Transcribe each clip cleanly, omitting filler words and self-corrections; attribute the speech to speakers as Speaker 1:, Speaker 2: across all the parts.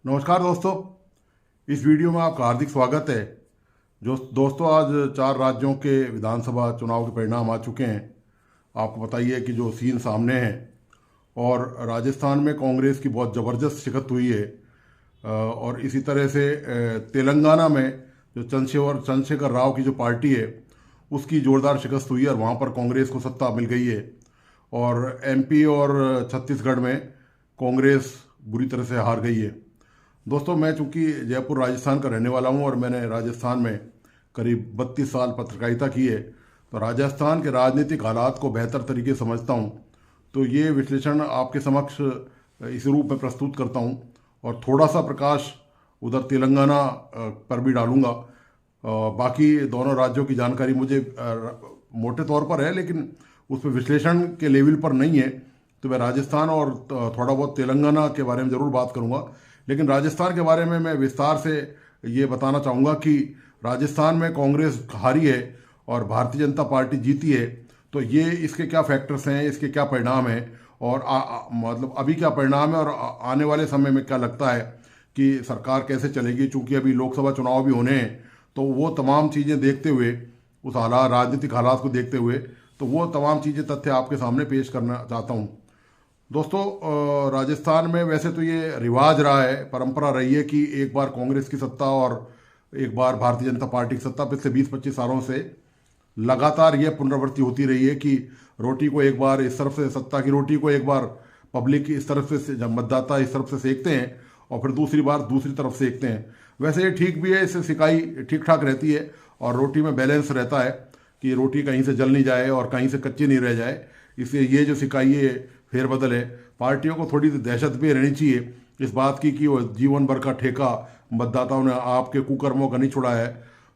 Speaker 1: नमस्कार दोस्तों। इस वीडियो में आपका हार्दिक स्वागत है। जो दोस्तों, आज 4 राज्यों के विधानसभा चुनाव के परिणाम आ चुके हैं। आपको पता ही है कि जो सीन सामने है, और राजस्थान में कांग्रेस की बहुत ज़बरदस्त शिकस्त हुई है। और इसी तरह से तेलंगाना में जो चंद्रशेखर राव की जो पार्टी है, उसकी ज़ोरदार शिकस्त हुई है और वहाँ पर कांग्रेस को सत्ता मिल गई है। और एमपी और छत्तीसगढ़ में कांग्रेस बुरी तरह से हार गई है। दोस्तों, मैं चूंकि जयपुर राजस्थान का रहने वाला हूं और मैंने राजस्थान में करीब 32 साल पत्रकारिता की है, तो राजस्थान के राजनीतिक हालात को बेहतर तरीके से समझता हूं। तो ये विश्लेषण आपके समक्ष इस रूप में प्रस्तुत करता हूं, और थोड़ा सा प्रकाश उधर तेलंगाना पर भी डालूंगा। बाकी दोनों राज्यों की जानकारी मुझे मोटे तौर पर है, लेकिन उसमें विश्लेषण के लेवल पर नहीं है। तो मैं राजस्थान और थोड़ा बहुत तेलंगाना के बारे में ज़रूर बात करूंगा। लेकिन राजस्थान के बारे में मैं विस्तार से ये बताना चाहूँगा कि राजस्थान में कांग्रेस हारी है और भारतीय जनता पार्टी जीती है। तो ये इसके क्या फैक्टर्स हैं, इसके क्या परिणाम हैं, और मतलब अभी क्या परिणाम है, और आने वाले समय में क्या लगता है कि सरकार कैसे चलेगी। चूँकि अभी लोकसभा चुनाव भी होने हैं, तो वो तमाम चीज़ें देखते हुए, उस हालात, राजनीतिक हालात को देखते हुए, तो वो तमाम चीज़ें, तथ्य आपके सामने पेश करना चाहता हूँ। दोस्तों, राजस्थान में वैसे तो ये रिवाज रहा है, परंपरा रही है कि एक बार कांग्रेस की सत्ता और एक बार भारतीय जनता पार्टी की सत्ता। पिछले 20-25 सालों से लगातार ये पुनरावृत्ति होती रही है कि रोटी को एक बार इस तरफ से, सत्ता की रोटी को एक बार पब्लिक इस तरफ से, जब मतदाता इस तरफ से सेकते हैं, और फिर दूसरी बार दूसरी तरफ सेकते हैं। वैसे ये ठीक भी है, इससे सिकाई ठीक ठाक रहती है और रोटी में बैलेंस रहता है कि रोटी कहीं से जल नहीं जाए और कहीं से कच्ची नहीं रह जाए। इसलिए ये जो सिकाई है, फेरबदल है, पार्टियों को थोड़ी दहशत भी रहनी चाहिए इस बात की कि वो जीवन भर का ठेका मतदाताओं ने आपके कुकर्मों का नहीं छुड़ा है।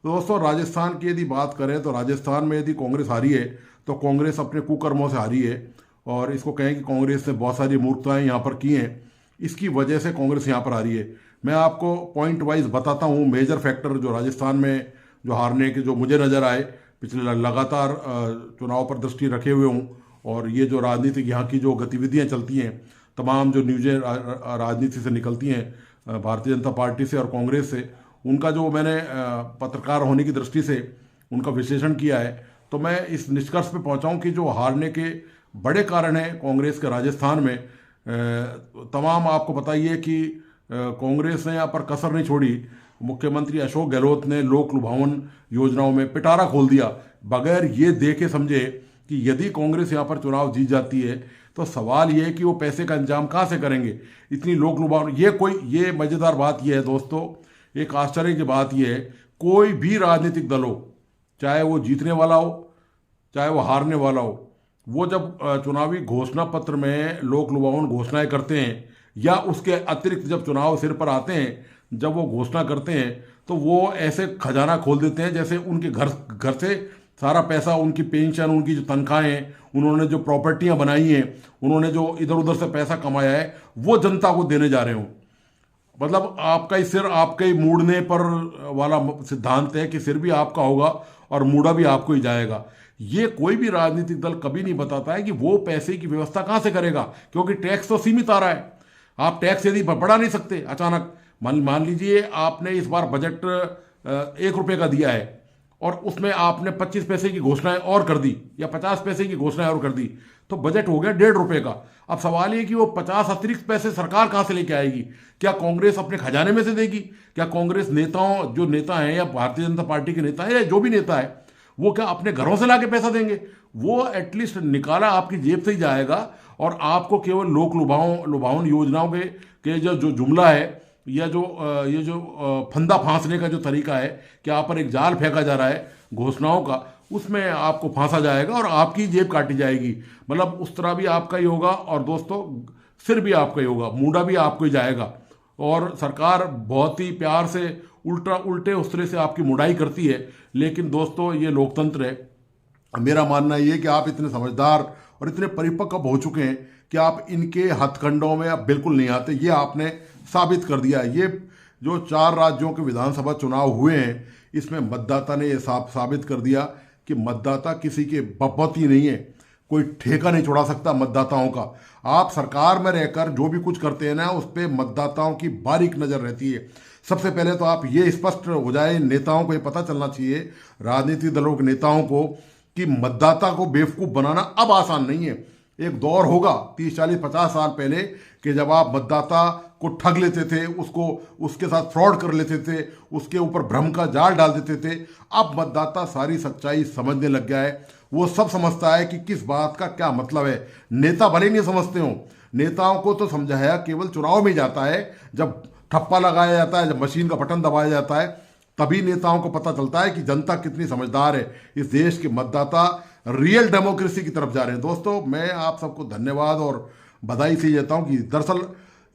Speaker 1: तो दोस्तों, राजस्थान की यदि बात करें, तो राजस्थान में यदि कांग्रेस हारी है, तो कांग्रेस अपने कुकर्मों से हारी है। और इसको कहें कि कांग्रेस ने बहुत सारी मूर्खताएं यहाँ पर की हैं, इसकी वजह से कांग्रेस यहाँ पर हारी है। मैं आपको पॉइंट वाइज बताता हूँ मेजर फैक्टर जो राजस्थान में जो हारने के, जो मुझे नज़र आए, पिछले लगातार चुनाव पर दृष्टि रखे हुए हूँ। और ये जो राजनीतिक यहाँ की जो गतिविधियाँ चलती हैं, तमाम जो न्यूज़ें राजनीति से निकलती हैं, भारतीय जनता पार्टी से और कांग्रेस से, उनका जो मैंने पत्रकार होने की दृष्टि से उनका विश्लेषण किया है, तो मैं इस निष्कर्ष पे पहुंचा हूं कि जो हारने के बड़े कारण हैं कांग्रेस के राजस्थान में, तमाम आपको पता ही है कि कांग्रेस ने यहाँ पर कसर नहीं छोड़ी। मुख्यमंत्री अशोक गहलोत ने लोक लुभावन योजनाओं में पिटारा खोल दिया, बगैर ये देखे समझे कि यदि कांग्रेस यहाँ पर चुनाव जीत जाती है, तो सवाल ये है कि वो पैसे का इंतजाम कहाँ से करेंगे। इतनी लोक लुभावन, ये मज़ेदार बात ये है दोस्तों, एक आश्चर्य की बात ये है, कोई भी राजनीतिक दल हो, चाहे वो जीतने वाला हो चाहे वो हारने वाला हो, वो जब चुनावी घोषणा पत्र में लोक लुभावन घोषणाएं करते हैं, या उसके अतिरिक्त जब चुनाव सिर पर आते हैं, जब वो घोषणा करते हैं, तो वो ऐसे खजाना खोल देते हैं जैसे उनके घर घर से सारा पैसा, उनकी पेंशन, उनकी जो तनख्वाहें हैं, उन्होंने जो प्रॉपर्टियां बनाई हैं, उन्होंने जो इधर उधर से पैसा कमाया है, वो जनता को देने जा रहे हो। मतलब आपका ही सिर आपके ही मूड़ने पर वाला सिद्धांत है कि सिर भी आपका होगा और मूड़ा भी आपको ही जाएगा। ये कोई भी राजनीतिक दल कभी नहीं बताता है कि वो पैसे की व्यवस्था कहाँ से करेगा, क्योंकि टैक्स तो सीमित आ रहा है। आप टैक्स यदि बढ़ा नहीं सकते अचानक, मान लीजिए आपने इस बार बजट 1 रुपये का दिया है और उसमें आपने 25 पैसे की घोषणाएं और कर दी, या 50 पैसे की घोषणाएं और कर दी, तो बजट हो गया 1.5 रुपये का। अब सवाल ये कि वो 50 अतिरिक्त पैसे सरकार कहाँ से लेके आएगी? क्या कांग्रेस अपने खजाने में से देगी? क्या कांग्रेस नेताओं, जो नेता हैं या भारतीय जनता पार्टी के नेता हैं या जो भी नेता है, वो क्या अपने घरों से लाके पैसा देंगे? वो एटलीस्ट निकाला आपकी जेब से ही जाएगा, और आपको केवल लोक लुभावन योजनाओं के जो जुमला है, या ये जो फंदा फांसने का जो तरीका है कि आप पर एक जाल फेंका जा रहा है घोषणाओं का, उसमें आपको फांसा जाएगा और आपकी जेब काटी जाएगी। मतलब उस तरह भी आपका ही होगा, और दोस्तों सिर भी आपका ही होगा, मूडा भी आपको ही जाएगा। और सरकार बहुत ही प्यार से उल्टे उस तरह से आपकी मुड़ाई करती है। लेकिन दोस्तों, ये लोकतंत्र है। मेरा मानना ये है कि आप इतने समझदार और इतने परिपक्व हो चुके हैं कि आप इनके हथकंडों में अब बिल्कुल नहीं आते। ये आपने साबित कर दिया है। ये जो 4 राज्यों के विधानसभा चुनाव हुए हैं, इसमें मतदाता ने ये साबित कर दिया कि मतदाता किसी के बपौती नहीं है। कोई ठेका नहीं छुड़ा सकता मतदाताओं का। आप सरकार में रहकर जो भी कुछ करते हैं ना, उस पर मतदाताओं की बारीक नज़र रहती है। सबसे पहले तो आप ये स्पष्ट हो जाए, नेताओं को ये पता चलना चाहिए, राजनीतिक दलों के नेताओं को, कि मतदाता को बेवकूफ़ बनाना अब आसान नहीं है। एक दौर होगा 30 40 50 साल पहले कि जब आप मतदाता को ठग लेते थे, उसको उसके साथ फ्रॉड कर लेते थे, उसके ऊपर भ्रम का जाल डाल देते थे। अब मतदाता सारी सच्चाई समझने लग गया है। वो सब समझता है कि किस बात का क्या मतलब है। नेता भले नहीं समझते हो, नेताओं को तो समझाया केवल चुनाव में जाता है, जब ठप्पा लगाया जाता है, जब मशीन का बटन दबाया जाता है, तभी नेताओं को पता चलता है कि जनता कितनी समझदार है। इस देश के मतदाता रियल डेमोक्रेसी की तरफ जा रहे हैं। दोस्तों, मैं आप सबको धन्यवाद और बधाई से देता हूं कि दरअसल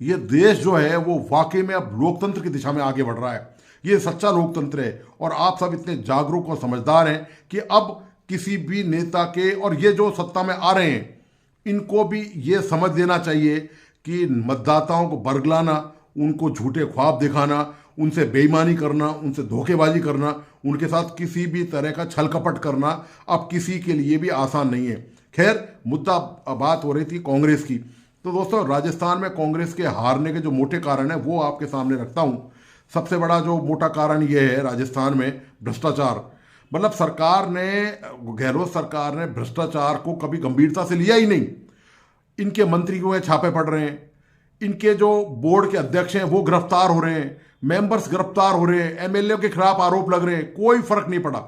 Speaker 1: ये देश जो है वो वाकई में अब लोकतंत्र की दिशा में आगे बढ़ रहा है। ये सच्चा लोकतंत्र है और आप सब इतने जागरूक और समझदार हैं कि अब किसी भी नेता के, और ये जो सत्ता में आ रहे हैं, इनको भी ये समझ लेना चाहिए कि मतदाताओं को बरगलाना, उनको झूठे ख्वाब दिखाना, उनसे बेईमानी करना, उनसे धोखेबाजी करना, उनके साथ किसी भी तरह का छल कपट करना अब किसी के लिए भी आसान नहीं है। खैर, मुद्दा बात हो रही थी कांग्रेस की। तो दोस्तों, राजस्थान में कांग्रेस के हारने के जो मोटे कारण हैं वो आपके सामने रखता हूँ। सबसे बड़ा जो मोटा कारण ये है राजस्थान में भ्रष्टाचार। मतलब सरकार ने, गहलोत सरकार ने भ्रष्टाचार को कभी गंभीरता से लिया ही नहीं। इनके मंत्रियों के छापे पड़ रहे हैं, इनके जो बोर्ड के अध्यक्ष हैं वो गिरफ्तार हो रहे हैं, मेंबर्स गिरफ्तार हो रहे हैं, एमएलए के खिलाफ आरोप लग रहे हैं, कोई फर्क नहीं पड़ा।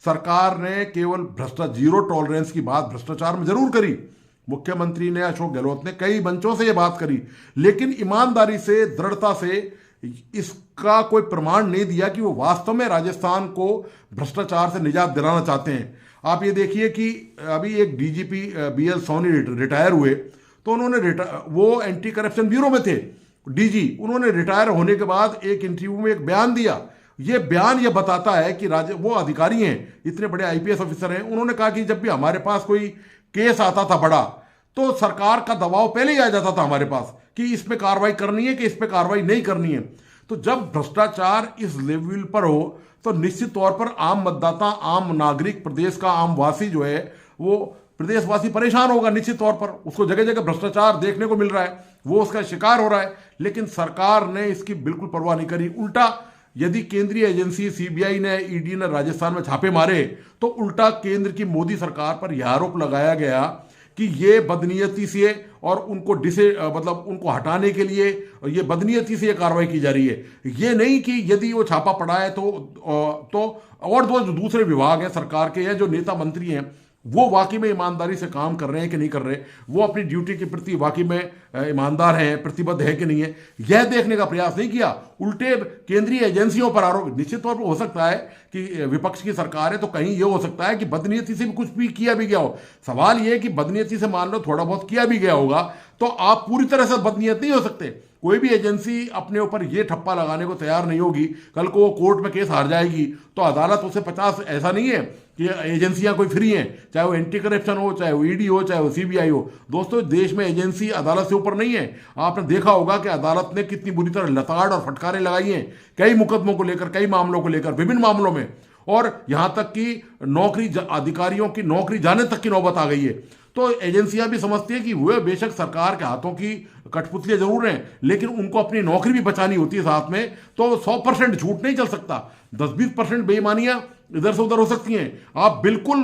Speaker 1: सरकार ने केवल भ्रष्टाचार, जीरो टॉलरेंस की बात भ्रष्टाचार में जरूर करी। मुख्यमंत्री ने, अशोक गहलोत ने कई मंचों से यह बात करी, लेकिन ईमानदारी से, दृढ़ता से इसका कोई प्रमाण नहीं दिया कि वो वास्तव में राजस्थान को भ्रष्टाचार से निजात दिलाना चाहते हैं। आप ये देखिए कि अभी एक डीजीपी बीएल सोनी रिटायर हुए, तो उन्होंने वो एंटी करप्शन ब्यूरो में थे डीजी। उन्होंने रिटायर होने के बाद एक इंटरव्यू में एक बयान दिया। ये बयान ये बताता है कि वो अधिकारी हैं, इतने बड़े आईपीएस ऑफिसर हैं, उन्होंने कहा कि जब भी हमारे पास कोई केस आता था बड़ा, तो सरकार का दबाव पहले ही आ जाता था हमारे पास कि इस पे कार्रवाई करनी है कि इस पे कार्रवाई नहीं करनी है। तो जब भ्रष्टाचार इस लेवल पर हो तो निश्चित तौर पर आम मतदाता, आम नागरिक, प्रदेश का आम वासी जो है, वो प्रदेशवासी परेशान होगा निश्चित तौर पर। उसको जगह जगह भ्रष्टाचार देखने को मिल रहा है, वो उसका शिकार हो रहा है, लेकिन सरकार ने इसकी बिल्कुल परवाह नहीं करी। उल्टा, यदि केंद्रीय एजेंसी सीबीआई ने, ईडी ने राजस्थान में छापे मारे, तो उल्टा केंद्र की मोदी सरकार पर यह आरोप लगाया गया कि ये बदनीयती से, और उनको मतलब उनको हटाने के लिए ये बदनीयती से ये कार्रवाई की जा रही है। ये नहीं कि यदि वो छापा पड़ा है तो और दो जो दूसरे विभाग हैं सरकार के, या जो नेता मंत्री हैं, वो वाकई में ईमानदारी से काम कर रहे हैं कि नहीं कर रहे, वो अपनी ड्यूटी के प्रति वाकई में ईमानदार हैं, प्रतिबद्ध है कि नहीं है, यह देखने का प्रयास नहीं किया। उल्टे केंद्रीय एजेंसियों पर आरोप। निश्चित तौर पर हो सकता है कि विपक्ष की सरकार है, तो कहीं ये हो सकता है कि बदनीयती से भी कुछ भी किया भी गया हो। सवाल ये है कि बदनीयती से मान लो थोड़ा बहुत किया भी गया होगा, तो आप पूरी तरह से बदनीयत नहीं हो सकते। कोई भी एजेंसी अपने ऊपर ये ठप्पा लगाने को तैयार नहीं होगी। कल को वो कोर्ट में केस हार जाएगी तो अदालत उसे 50, ऐसा नहीं है कि एजेंसियां कोई फ्री हैं, चाहे वो एंटी करप्शन हो, चाहे वो ईडी हो, चाहे वो सीबीआई हो। दोस्तों, देश में एजेंसी अदालत से ऊपर नहीं है। आपने देखा होगा कि अदालत ने कितनी बुरी तरह लताड़ और फटकारें लगाई हैं कई मुकदमों को लेकर, कई मामलों को लेकर, विभिन्न मामलों में, और यहां तक कि नौकरी, अधिकारियों की नौकरी जाने तक की नौबत आ गई है। तो एजेंसियां भी समझती है कि वे बेशक सरकार के हाथों की कठपुतलियां जरूर हैं, लेकिन उनको अपनी नौकरी भी बचानी होती है साथ में। तो 100% झूठ नहीं चल सकता, 10-20% बेईमानियां इधर से उधर हो सकती हैं। आप बिल्कुल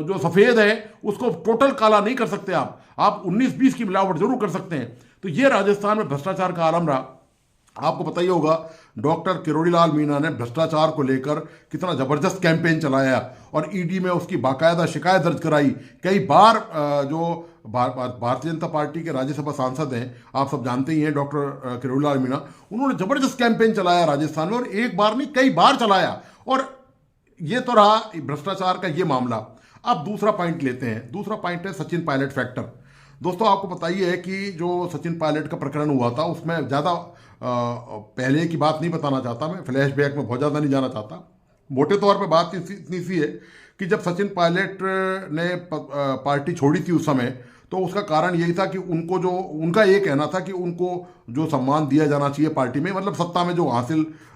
Speaker 1: जो सफेद है उसको टोटल काला नहीं कर सकते। आप 19-20 की मिलावट जरूर कर सकते हैं। तो ये राजस्थान में भ्रष्टाचार का आलम रहा। आपको पता ही होगा, डॉक्टर किरोड़ी लाल मीणा ने भ्रष्टाचार को लेकर कितना जबरदस्त कैंपेन चलाया और ईडी में उसकी बाकायदा शिकायत दर्ज कराई। कई बार जो भारतीय जनता पार्टी के राज्यसभा सांसद हैं, आप सब जानते ही हैं, डॉक्टर किरोड़ी लाल मीणा, उन्होंने जबरदस्त कैंपेन चलाया राजस्थान में, और एक बार नहीं कई बार चलाया। और ये तो रहा भ्रष्टाचार का ये मामला। अब दूसरा पॉइंट लेते हैं। दूसरा पॉइंट है सचिन पायलट फैक्टर। दोस्तों, आपको पता ही है कि जो सचिन पायलट का प्रकरण हुआ था, उसमें ज़्यादा पहले की बात नहीं बताना चाहता मैं, फ्लैशबैक में बहुत ज़्यादा नहीं जाना चाहता। मोटे तौर पे बात इतनी सी है कि जब सचिन पायलट ने पार्टी छोड़ी थी उस समय, तो उसका कारण यही था कि उनको जो, उनका ये कहना था कि उनको जो सम्मान दिया जाना चाहिए पार्टी में, मतलब सत्ता में जो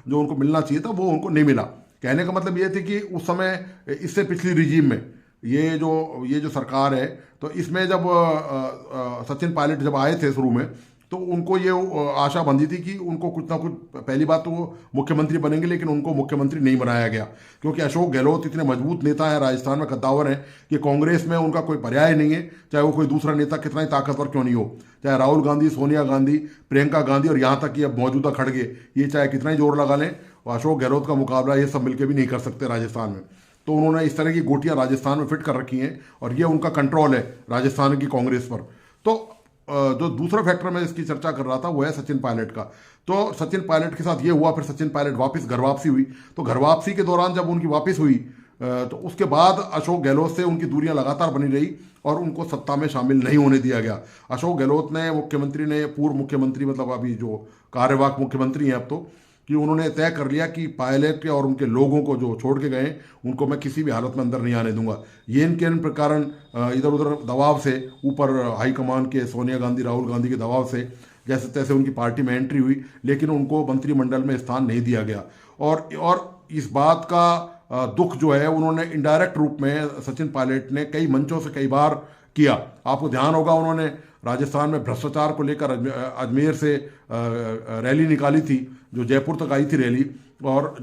Speaker 1: जो उनको मिलना चाहिए था, वो उनको नहीं मिला। कहने का मतलब ये थे कि उस समय, इससे पिछली रिजीम में ये जो सरकार है, तो इसमें जब सचिन पायलट जब आए थे शुरू में, तो उनको ये आशा बंधी थी कि उनको कुछ ना कुछ, पहली बात तो वो मुख्यमंत्री बनेंगे, लेकिन उनको मुख्यमंत्री नहीं बनाया गया, क्योंकि अशोक गहलोत इतने मजबूत नेता हैं, राजस्थान में कद्दावर हैं कि कांग्रेस में उनका कोई पर्याय नहीं है, चाहे वो कोई दूसरा नेता कितना ही ताकतवर क्यों नहीं हो, चाहे राहुल गांधी, सोनिया गांधी, प्रियंका गांधी और यहाँ तक कि अब मौजूदा खड़गे, ये चाहे कितना ही जोर लगा लें, और अशोक गहलोत का मुकाबला ये सब मिलकर भी नहीं कर सकते राजस्थान में। तो उन्होंने इस तरह की गोटियां राजस्थान में फिट कर रखी हैं, और ये उनका कंट्रोल है राजस्थान की कांग्रेस पर। तो जो दूसरा फैक्टर मैं इसकी चर्चा कर रहा था वो है सचिन पायलट का। तो सचिन पायलट के साथ ये हुआ, फिर सचिन पायलट वापस घर वापसी हुई, तो घर वापसी के दौरान जब उनकी वापस हुई, तो उसके बाद अशोक गहलोत से उनकी दूरियां लगातार बनी रही और उनको सत्ता में शामिल नहीं होने दिया गया। अशोक गहलोत ने, मुख्यमंत्री ने, पूर्व मुख्यमंत्री मतलब अभी जो कार्यवाहक मुख्यमंत्री हैं अब तो, कि उन्होंने तय कर लिया कि पायलट और उनके लोगों को जो छोड़ के गए उनको मैं किसी भी हालत में अंदर नहीं आने दूंगा। ये इनके कारण इधर उधर दबाव से, ऊपर हाईकमान के सोनिया गांधी, राहुल गांधी के दबाव से जैसे तैसे उनकी पार्टी में एंट्री हुई, लेकिन उनको मंत्रिमंडल में स्थान नहीं दिया गया। और इस बात का दुख जो है उन्होंने इनडायरेक्ट रूप में सचिन पायलट ने कई मंचों से कई बार किया। आपको ध्यान होगा उन्होंने राजस्थान में भ्रष्टाचार को लेकर अजमेर से रैली निकाली थी, जो जयपुर तक आई थी रैली, और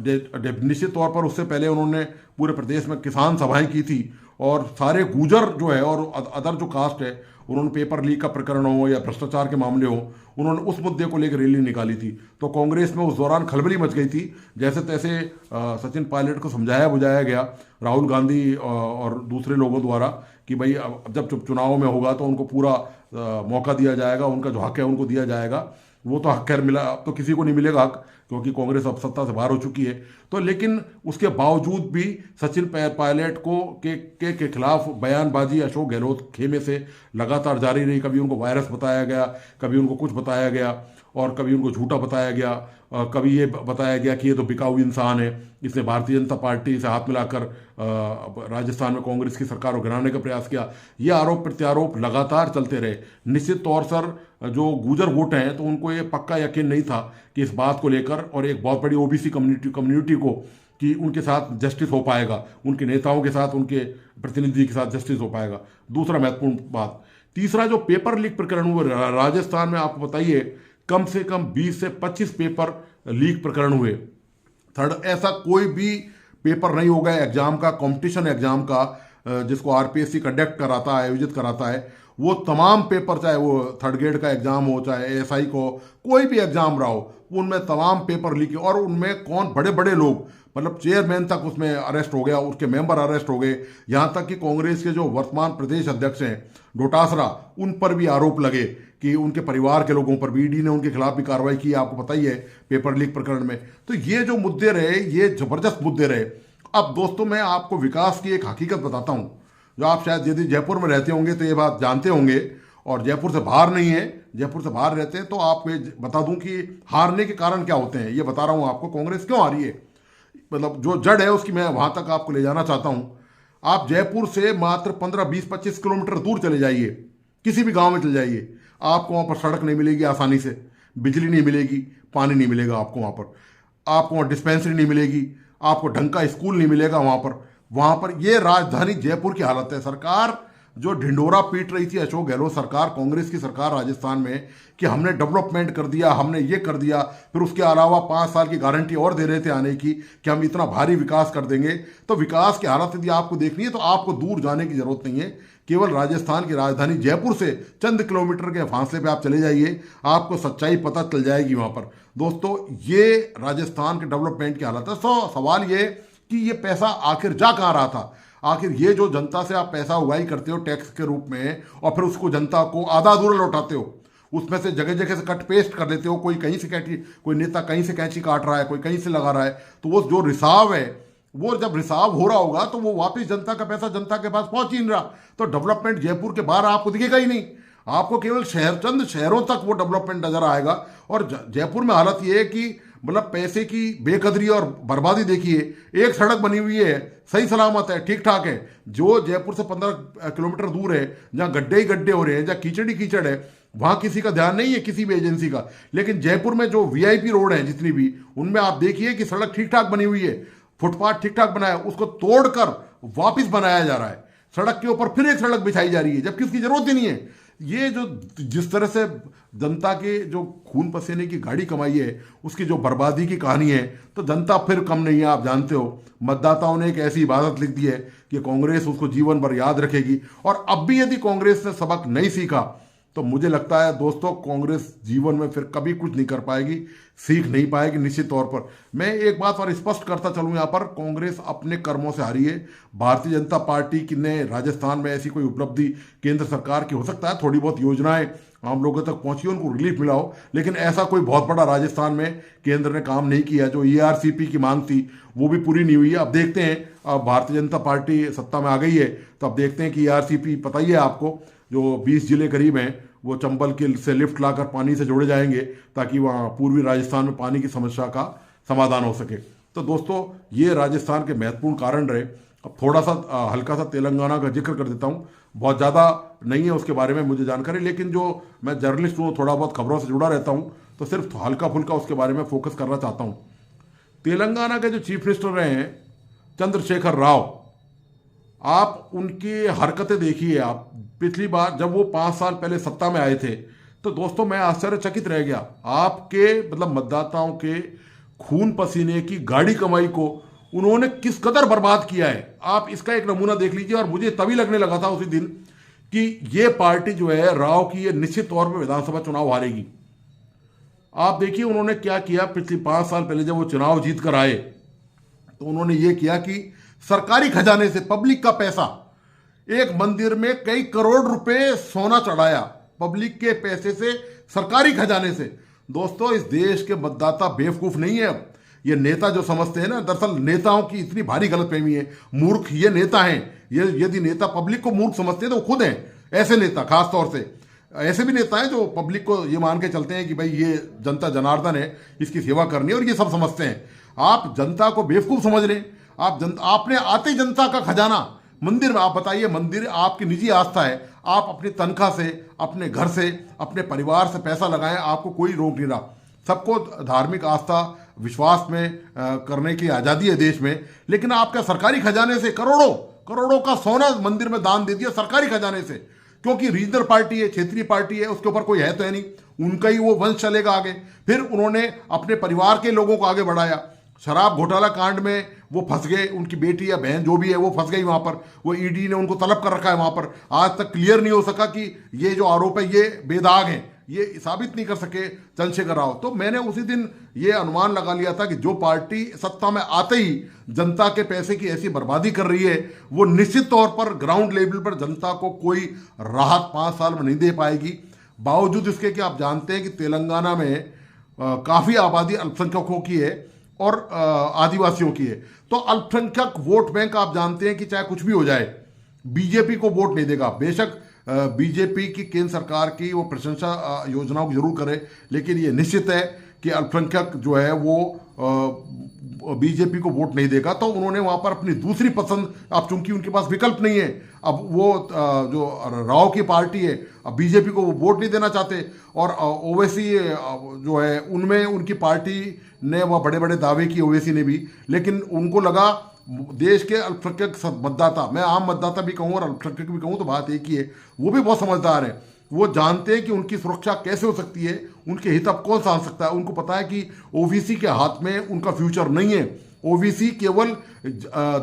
Speaker 1: निश्चित तौर पर उससे पहले उन्होंने पूरे प्रदेश में किसान सभाएं की थी, और सारे गुर्जर जो है और अदर जो कास्ट है, उन्होंने पेपर लीक का प्रकरण हो या भ्रष्टाचार के मामले हो, उन्होंने उस मुद्दे को लेकर रैली निकाली थी। तो कांग्रेस में उस दौरान खलबली मच गई थी। जैसे तैसे सचिन पायलट को समझाया बुझाया गया राहुल गांधी और दूसरे लोगों द्वारा कि भाई अब जब चुनाव में होगा तो उनको पूरा मौका दिया जाएगा, उनका जो हक है उनको दिया जाएगा। वो तो हक खैर मिला, अब तो किसी को नहीं मिलेगा हक, क्योंकि कांग्रेस अब सत्ता से बाहर हो चुकी है। तो लेकिन उसके बावजूद भी सचिन पायलट को के खिलाफ बयानबाजी अशोक गहलोत खेमे से लगातार जारी रही। कभी उनको वायरस बताया गया, कभी उनको कुछ बताया गया, और कभी उनको झूठा बताया गया, कभी ये बताया गया कि ये तो बिकाऊ इंसान है, इसने भारतीय जनता पार्टी से हाथ मिलाकर राजस्थान में कांग्रेस की सरकार को गिराने का प्रयास किया। ये आरोप प्रत्यारोप लगातार चलते रहे। निश्चित तौर पर जो गुर्जर वोट हैं तो उनको ये पक्का यकीन नहीं था कि इस बात को लेकर, और एक बहुत बड़ी ओबीसी कम्युनिटी को, कि उनके साथ जस्टिस हो पाएगा, उनके नेताओं के साथ, उनके प्रतिनिधि के साथ जस्टिस हो पाएगा। दूसरा महत्वपूर्ण बात, तीसरा जो पेपर लीक प्रकरण हुआ राजस्थान में, आपको बताइए कम से कम 20 से 25 पेपर लीक प्रकरण हुए। थर्ड, ऐसा कोई भी पेपर नहीं होगा एग्जाम का, कंपटीशन एग्जाम का, जिसको आरपीएससी कंडक्ट कराता है, आयोजित कराता है, वो तमाम पेपर, चाहे वो थर्ड ग्रेड का एग्जाम हो, चाहे एएसआई को, कोई भी एग्जाम रहा हो, उनमें तमाम पेपर लीक, और उनमें कौन बड़े बड़े लोग, मतलब चेयरमैन तक उसमें अरेस्ट हो गया, उसके मेंबर अरेस्ट हो गए, यहाँ तक कि कांग्रेस के जो वर्तमान प्रदेश अध्यक्ष हैं डोटासरा, उन पर भी आरोप लगे कि उनके परिवार के लोगों पर भी ईडी ने उनके खिलाफ भी कार्रवाई की, आपको पता ही है पेपर लीक प्रकरण में। तो ये जो मुद्दे रहे, ये जबरदस्त मुद्दे रहे। अब दोस्तों, मैं आपको विकास की एक हकीकत बताता हूँ, जो आप शायद यदि जयपुर में रहते होंगे तो ये बात जानते होंगे, और जयपुर से बाहर नहीं है, जयपुर से बाहर रहते हैं, तो आपको बता दूं कि हारने के कारण क्या होते हैं। ये बता रहा हूँ आपको, कांग्रेस क्यों हारी है, मतलब जो जड़ है उसकी मैं वहां तक आपको ले जाना चाहता हूँ। आप जयपुर से मात्र 15, 20, 25 किलोमीटर दूर चले जाइए, किसी भी गांव में चले जाइए, आपको वहां पर सड़क नहीं मिलेगी आसानी से, बिजली नहीं मिलेगी, पानी नहीं मिलेगा आपको वहां पर, आपको वहां डिस्पेंसरी नहीं मिलेगी, आपको ढंग का स्कूल नहीं मिलेगा वहां पर। ये राजधानी जयपुर की हालत है। सरकार जो ढिंडोरा पीट रही थी, अशोक गहलोत सरकार, कांग्रेस की सरकार राजस्थान में, कि हमने डेवलपमेंट कर दिया, हमने ये कर दिया, फिर उसके अलावा 5 साल की गारंटी और दे रहे थे आने की कि हम इतना भारी विकास कर देंगे। तो विकास की हालत यदि आपको देखनी है तो आपको दूर जाने की जरूरत नहीं है, केवल राजस्थान की राजधानी जयपुर से चंद किलोमीटर के फासले पे आप चले जाइए, आपको सच्चाई पता चल जाएगी वहां पर। दोस्तों, ये राजस्थान के डेवलपमेंट की हालत है। सवाल ये कि ये पैसा आखिर जा कहाँ रहा था, आखिर ये जो जनता से आप पैसा उगाही करते हो टैक्स के रूप में, और फिर उसको जनता को आधा अधूरा लौटाते हो, उसमें से जगह जगह से कट पेस्ट कर लेते हो, कोई कहीं से कैंची, कोई नेता कहीं से कैंची काट रहा है, कोई कहीं से लगा रहा है, तो वो जो रिसाव है, वो जब रिसाव हो रहा होगा तो वो वापस जनता का पैसा जनता के पास पहुंच ही नहीं रहा, तो डेवलपमेंट जयपुर के बाहर आपको दिखेगा ही नहीं, आपको केवल चंद शहरों तक वो डेवलपमेंट नजर आएगा। और जयपुर में हालत ये है कि मतलब पैसे की बेकदरी और बर्बादी देखिए। एक सड़क बनी हुई है, सही सलामत है, ठीक ठाक है, जो जयपुर से 15 किलोमीटर दूर है, जहाँ गड्ढे ही गड्ढे हो रहे हैं, जहाँ कीचड़ ही कीचड़ है, वहां किसी का ध्यान नहीं है, किसी भी एजेंसी का। लेकिन जयपुर में जो वीआईपी रोड है जितनी भी, उनमें आप देखिए कि सड़क ठीक ठाक बनी हुई है, फुटपाथ ठीक ठाक बना है, उसको तोड़कर वापिस बनाया जा रहा है। सड़क के ऊपर फिर एक सड़क बिछाई जा रही है, जबकि उसकी जरूरत ही नहीं है। ये जो जिस तरह से जनता के जो खून पसीने की गाड़ी कमाई है, उसकी जो बर्बादी की कहानी है, तो जनता फिर कम नहीं है। आप जानते हो, मतदाताओं ने एक ऐसी इबादत लिख दी है कि कांग्रेस उसको जीवन भर याद रखेगी। और अब भी यदि कांग्रेस ने सबक नहीं सीखा तो मुझे लगता है दोस्तों, कांग्रेस जीवन में फिर कभी कुछ नहीं कर पाएगी, सीख नहीं पाएगी निश्चित तौर पर। मैं एक बात और स्पष्ट करता चलूं, यहाँ पर कांग्रेस अपने कर्मों से हारी है। भारतीय जनता पार्टी की ने राजस्थान में ऐसी कोई उपलब्धि केंद्र सरकार की हो सकता है, थोड़ी बहुत योजनाएं आम लोगों तक पहुंची, उनको रिलीफ मिला हो, लेकिन ऐसा कोई बहुत बड़ा राजस्थान में केंद्र ने काम नहीं किया। जो ERCP की मांग थी वो भी पूरी नहीं हुई है। अब देखते हैं, अब भारतीय जनता पार्टी सत्ता में आ गई है तो अब देखते हैं कि ERCP, पता ही है आपको, जो 20 जिले करीब हैं वो चंबल के से लिफ्ट लाकर पानी से जोड़े जाएंगे ताकि वहाँ पूर्वी राजस्थान में पानी की समस्या का समाधान हो सके। तो दोस्तों, ये राजस्थान के महत्वपूर्ण कारण रहे। अब थोड़ा सा हल्का सा तेलंगाना का जिक्र कर देता हूँ, बहुत ज़्यादा नहीं है उसके बारे में मुझे जानकारी, लेकिन जो मैं जर्नलिस्ट हूँ, थोड़ा बहुत खबरों से जुड़ा रहता हूँ, तो सिर्फ हल्का फुल्का उसके बारे में फोकस करना चाहता हूँ। तेलंगाना के जो चीफ मिनिस्टर रहे हैं चंद्रशेखर राव, आप उनकी हरकतें देखिए। आप पिछली बार जब वो 5 साल पहले सत्ता में आए थे तो दोस्तों मैं आश्चर्यचकित रह गया। आपके मतलब मतदाताओं के खून पसीने की गाड़ी कमाई को उन्होंने किस कदर बर्बाद किया है, आप इसका एक नमूना देख लीजिए। और मुझे तभी लगने लगा था उसी दिन कि ये पार्टी जो है राव की, ये निश्चित तौर पर विधानसभा चुनाव हारेगी। आप देखिए उन्होंने क्या किया। पिछले 5 साल पहले जब वो चुनाव जीत कर आए तो उन्होंने ये किया कि सरकारी खजाने से पब्लिक का पैसा, एक मंदिर में कई करोड़ रुपए सोना चढ़ाया पब्लिक के पैसे से, सरकारी खजाने से। दोस्तों, इस देश के मतदाता बेवकूफ नहीं है। अब ये नेता जो समझते हैं ना, दरअसल नेताओं की इतनी भारी गलतफहमी है। मूर्ख ये नेता हैं। ये यदि नेता पब्लिक को मूर्ख समझते हैं तो वो खुद हैं ऐसे नेता। खास तौर से ऐसे भी नेता हैं जो पब्लिक को ये मान के चलते हैं कि भाई ये जनता जनार्दन है, इसकी सेवा करनी है, और ये सब समझते हैं। आप जनता को बेवकूफ समझ रहे हैं। आपने आते ही जनता का खजाना मंदिर में, आप बताइए, मंदिर आपकी निजी आस्था है, आप अपनी तनख्वाह से, अपने घर से, अपने परिवार से पैसा लगाएं, आपको कोई रोक नहीं रहा। सबको धार्मिक आस्था विश्वास में करने की आज़ादी है देश में, लेकिन आपके सरकारी खजाने से करोड़ों करोड़ों का सोना मंदिर में दान दे दिया सरकारी खजाने से। क्योंकि रीजनल पार्टी है, क्षेत्रीय पार्टी है, उसके ऊपर कोई है तो है नहीं, उनका ही वो वंश चलेगा आगे। फिर उन्होंने अपने परिवार के लोगों को आगे बढ़ाया। शराब घोटाला कांड में वो फंस गए, उनकी बेटी या बहन जो भी है वो फंस गई वहां पर। वो ईडी ने उनको तलब कर रखा है वहां पर। आज तक क्लियर नहीं हो सका कि ये जो आरोप है ये बेदाग हैं, ये साबित नहीं कर सके चंद्रशेखर राव। तो मैंने उसी दिन ये अनुमान लगा लिया था कि जो पार्टी सत्ता में आते ही जनता के पैसे की ऐसी बर्बादी कर रही है, वो निश्चित तौर पर ग्राउंड लेवल पर जनता को कोई राहत 5 साल में नहीं दे पाएगी। बावजूद इसके कि आप जानते हैं कि तेलंगाना में काफ़ी आबादी अल्पसंख्यकों की है और आदिवासियों की है। तो अल्पसंख्यक वोट बैंक आप जानते हैं कि चाहे कुछ भी हो जाए, बीजेपी को वोट नहीं देगा। बेशक बीजेपी की केंद्र सरकार की वो प्रशंसा योजनाओं की जरूर करे, लेकिन ये निश्चित है कि अल्पसंख्यक जो है वो बीजेपी को वोट नहीं देगा। तो उन्होंने वहां पर अपनी दूसरी पसंद, अब चूंकि उनके पास विकल्प नहीं है, अब वो जो राव की पार्टी है, अब बीजेपी को वो वोट नहीं देना चाहते। और ओवैसी जो है उनमें उनकी पार्टी ने वह बड़े बड़े दावे किए ओवैसी ने भी, लेकिन उनको लगा देश के अल्पसंख्यक मतदाता, मैं आम मतदाता भी कहूँ और अल्पसंख्यक भी कहूँ तो बात एक ही है, वो भी बहुत समझदार है। वो जानते हैं कि उनकी सुरक्षा कैसे हो सकती है, उनके हित अब कौन सान सकता है। उनको पता है कि ओबीसी के हाथ में उनका फ्यूचर नहीं है। ओबीसी केवल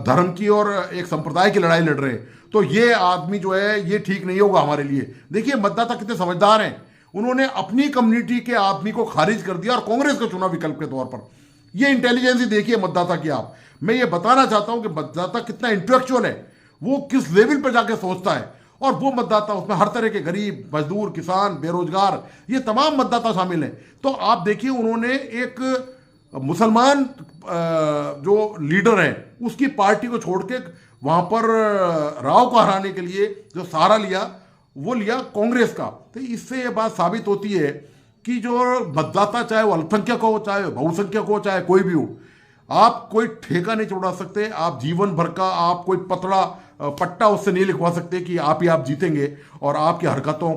Speaker 1: धर्म की और एक संप्रदाय की लड़ाई लड़ रहे हैं। तो ये आदमी जो है ये ठीक नहीं होगा हमारे लिए। देखिए मतदाता कितने समझदार हैं, उन्होंने अपनी कम्युनिटी के आदमी को खारिज कर दिया और कांग्रेस को चुना विकल्प के तौर पर। ये इंटेलिजेंस ही देखिए मतदाता की आप। मैं ये बताना चाहता हूं कि मतदाता कितना इंटेलेक्चुअल है, वो किस लेवल पर जाके सोचता है। और वो मतदाता, उसमें हर तरह के गरीब, मजदूर, किसान, बेरोजगार, ये तमाम मतदाता शामिल हैं। तो आप देखिए उन्होंने एक मुसलमान जो लीडर है उसकी पार्टी को छोड़ के वहां पर राव को हराने के लिए जो सहारा लिया वो लिया कांग्रेस का। तो इससे ये बात साबित होती है कि जो मतदाता, चाहे वो अल्पसंख्यक हो, चाहे बहुसंख्यक हो, चाहे कोई भी हो, आप कोई ठेका नहीं चढ़ा सकते। आप जीवन भर का आप कोई पट्टा उससे नहीं लिखवा सकते कि आप ही आप जीतेंगे, और आपकी हरकतों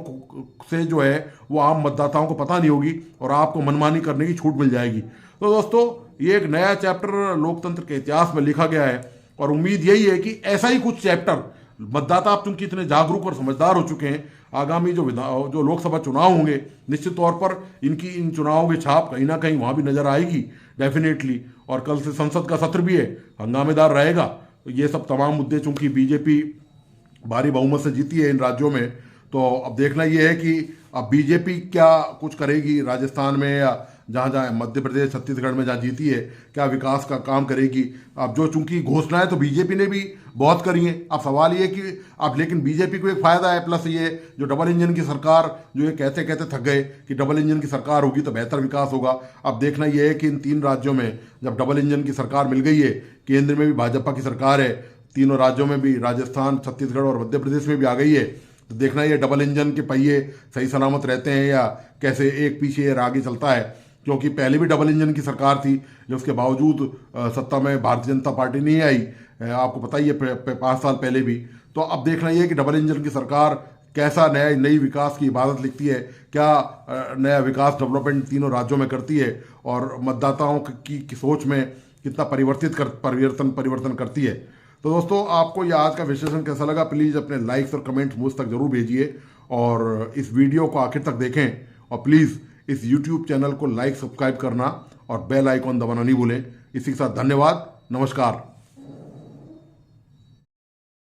Speaker 1: से जो है वो आम मतदाताओं को पता नहीं होगी और आपको मनमानी करने की छूट मिल जाएगी। तो दोस्तों ये एक नया चैप्टर लोकतंत्र के इतिहास में लिखा गया है और उम्मीद यही है कि ऐसा ही कुछ चैप्टर मतदाता अब चूंकि इतने जागरूक और समझदार हो चुके हैं, आगामी जो लोकसभा चुनाव होंगे निश्चित तौर पर इनकी इन चुनावों की छाप कहीं ना कहीं वहाँ भी नजर आएगी डेफिनेटली। और कल से संसद का सत्र भी है, हंगामेदार रहेगा। तो ये सब तमाम मुद्दे, चूंकि बीजेपी भारी बहुमत से जीती है इन राज्यों में, तो अब देखना ये है कि अब बीजेपी क्या कुछ करेगी राजस्थान में या जहाँ जहाँ मध्य प्रदेश छत्तीसगढ़ में जहाँ जीती है, क्या विकास का काम करेगी। अब जो चूंकि घोषणाएं तो बीजेपी ने भी बहुत करी हैं, अब सवाल ये कि अब लेकिन बीजेपी को एक फायदा है, प्लस ये जो डबल इंजन की सरकार, जो ये कहते कहते थक गए कि डबल इंजन की सरकार होगी तो बेहतर विकास होगा। अब देखना ये है कि इन 3 राज्यों में जब डबल इंजन की सरकार मिल गई है, केंद्र में भी भाजपा की सरकार है, तीनों राज्यों में भी, राजस्थान, छत्तीसगढ़ और मध्य प्रदेश में भी आ गई है, तो देखना ये डबल इंजन के पहिए सही सलामत रहते हैं या कैसे एक पीछे ये आगे चलता है। क्योंकि पहले भी डबल इंजन की सरकार थी, जो उसके बावजूद सत्ता में भारतीय जनता पार्टी नहीं आई, आपको पता ही है 5 साल पहले भी। तो अब देखना ये है कि डबल इंजन की सरकार कैसा नई विकास की इबादत लिखती है, क्या नया विकास डेवलपमेंट तीनों राज्यों में करती है और मतदाताओं की सोच में कितना परिवर्तन करती है। तो दोस्तों, आपको ये आज का विश्लेषण कैसा लगा, प्लीज़ अपने लाइक्स और कमेंट्स मुझ तक जरूर भेजिए और इस वीडियो को आखिर तक देखें। और प्लीज़ इस यूट्यूब चैनल को लाइक, सब्सक्राइब करना और बेल आइकॉन दबाना नहीं भूलें। इसी के साथ धन्यवाद, नमस्कार।